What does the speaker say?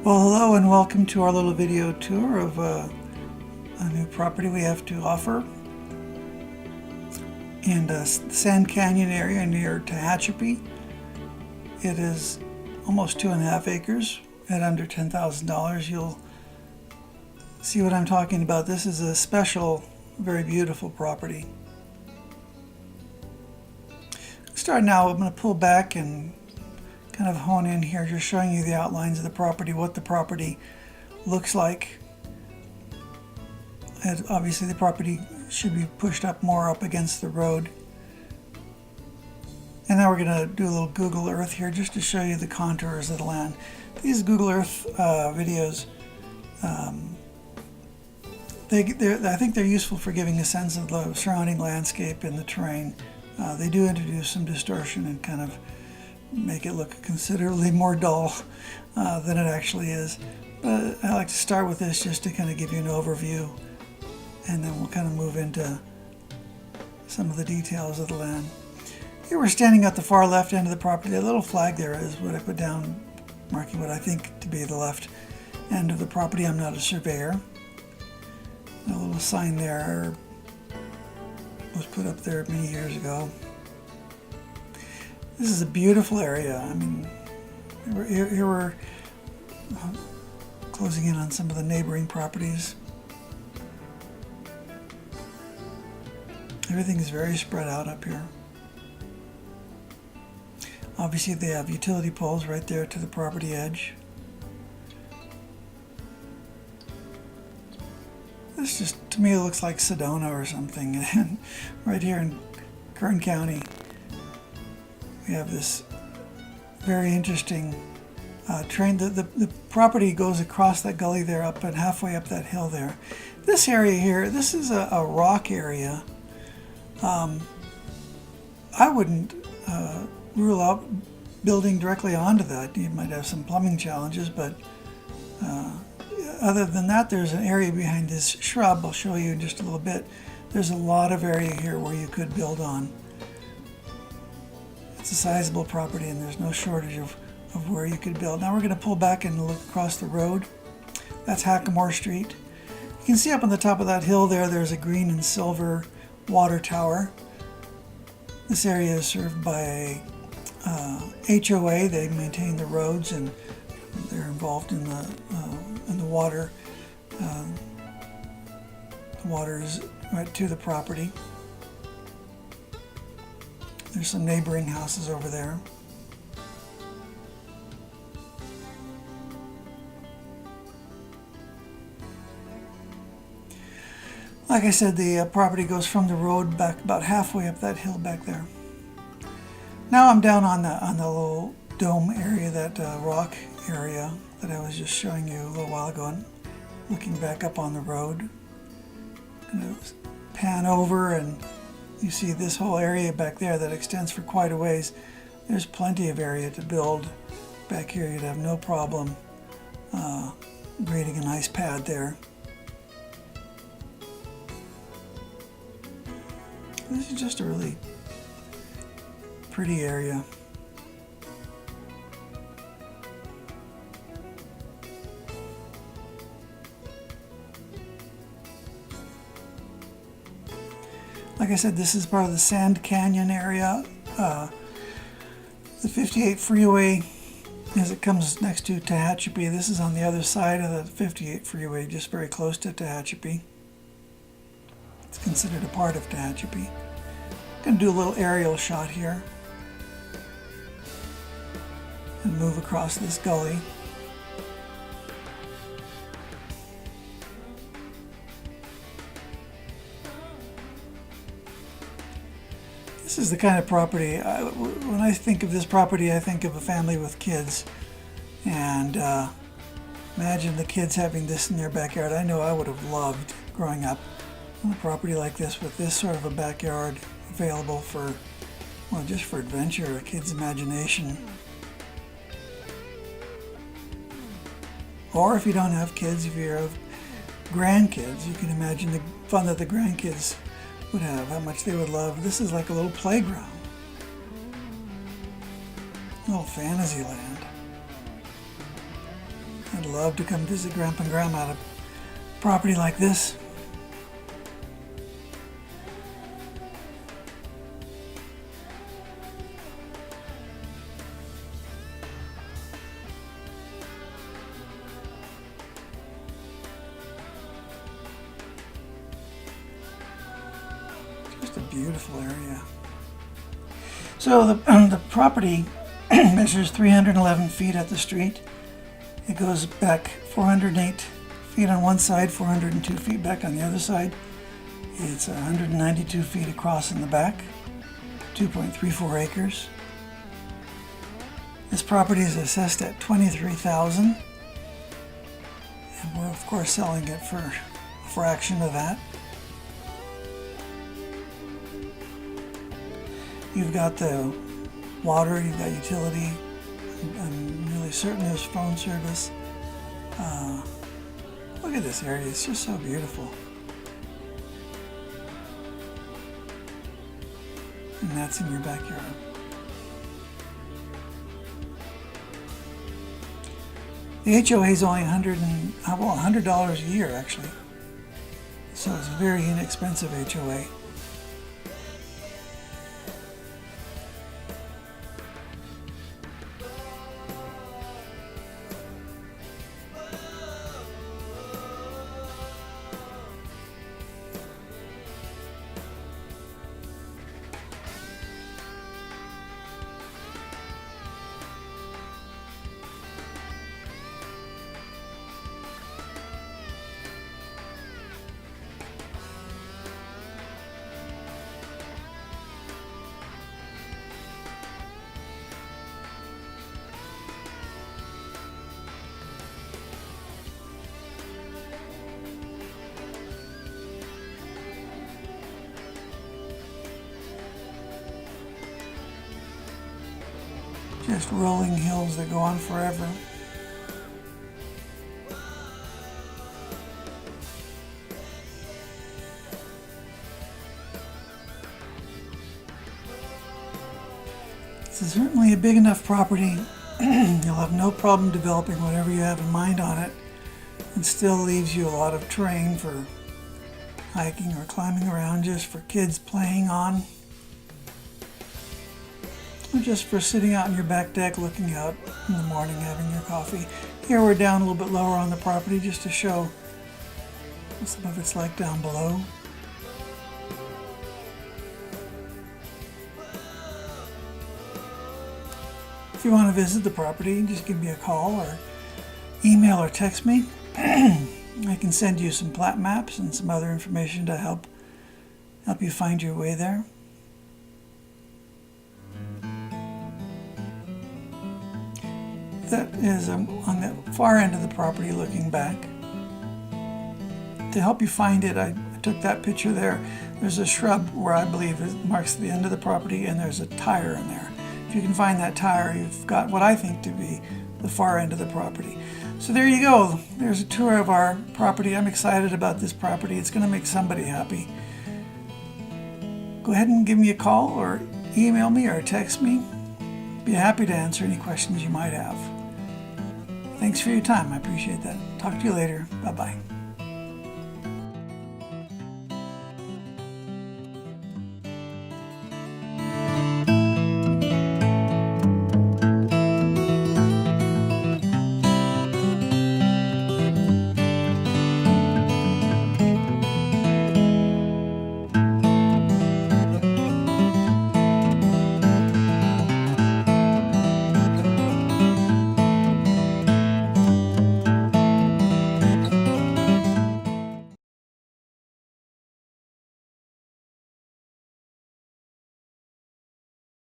Well, hello and welcome to our little video tour of a new property we have to offer in the Sand Canyon area near Tehachapi. It is almost 2.5 acres at under $10,000. You'll see what I'm talking about. This is a special, very beautiful property. Start now. I'm going to pull back and kind of hone in here, just showing you the outlines of the property, what the property looks like. And obviously the property should be pushed up more up against the road. And now we're going to do a little Google Earth here just to show you the contours of the land. These Google Earth videos, I think they're useful for giving a sense of the surrounding landscape and the terrain. They do introduce some distortion and kind of make it look considerably more dull than it actually is. But I like to start with this just to kind of give you an overview, and then we'll kind of move into some of the details of the land. Here we're standing at the far left end of the property. That little flag there is what I put down, marking what I think to be the left end of the property. I'm not a surveyor. A little sign there was put up there many years ago. This is a beautiful area. I mean, here we're closing in on some of the neighboring properties. Everything is very spread out up here. Obviously, they have utility poles right there to the property edge. This just, to me, it looks like Sedona or something. And right here in Kern County, we have this very interesting train. The property goes across that gully there, up and halfway up that hill there. This area here, this is a rock area. I wouldn't rule out building directly onto that. You might have some plumbing challenges, but other than that, there's an area behind this shrub. I'll show you in just a little bit. There's a lot of area here where you could build on. It's a sizable property, and there's no shortage of where you could build. Now we're going to pull back and look across the road. That's Hackamore Street. You can see up on the top of that hill there, there's a green and silver water tower. This area is served by a HOA. They maintain the roads, and they're involved in the water. The water is right to the property. There's some neighboring houses over there. Like I said, the property goes from the road back about halfway up that hill back there. Now I'm down on the little dome area, that rock area that I was just showing you a little while ago, and looking back up on the road. I'm going to pan over, and you see this whole area back there that extends for quite a ways. There's plenty of area to build back here. You'd have no problem creating a nice pad there. This is just a really pretty area. Like I said, this is part of the Sand Canyon area. The 58 freeway, as it comes next to Tehachapi, this is on the other side of the 58 freeway, just very close to Tehachapi. It's considered a part of Tehachapi. I'm going to do a little aerial shot here and move across this gully. This is the kind of property, when I think of this property, I think of a family with kids. And imagine the kids having this in their backyard. I know I would have loved growing up on a property like this with this sort of a backyard available for, well, just for adventure, a kid's imagination. Or if you don't have kids, if you have grandkids, you can imagine the fun that the grandkids would have, how much they would love. This is like a little playground, a little fantasy land. I'd love to come visit Grandpa and Grandma at a property like this. Just a beautiful area. So the property measures 311 feet at the street. It goes back 408 feet on one side, 402 feet back on the other side. It's 192 feet across in the back, 2.34 acres. This property is assessed at $23,000, and we're of course selling it for a fraction of that. You've got the water, you've got utility. I'm really certain there's phone service. Look at this area, it's just so beautiful. And that's in your backyard. The HOA is only $100 a year actually. So it's a very inexpensive HOA. Just rolling hills that go on forever. This is certainly a big enough property. You'll have no problem developing whatever you have in mind on it, and still leaves you a lot of terrain for hiking or climbing around, just for kids playing on. Or just for sitting out on your back deck looking out in the morning having your coffee. Here we're down a little bit lower on the property just to show what some of it's like down below. If you want to visit the property, just give me a call or email or text me. I can send you some plat maps and some other information to help you find your way there. That is on the far end of the property looking back. To help you find it, I took that picture there. There's a shrub where I believe it marks the end of the property, and there's a tire in there. If you can find that tire, you've got what I think to be the far end of the property. So there you go. There's a tour of our property. I'm excited about this property. It's going to make somebody happy. Go ahead and give me a call or email me or text me. Be happy to answer any questions you might have. Thanks for your time. I appreciate that. Talk to you later. Bye-bye.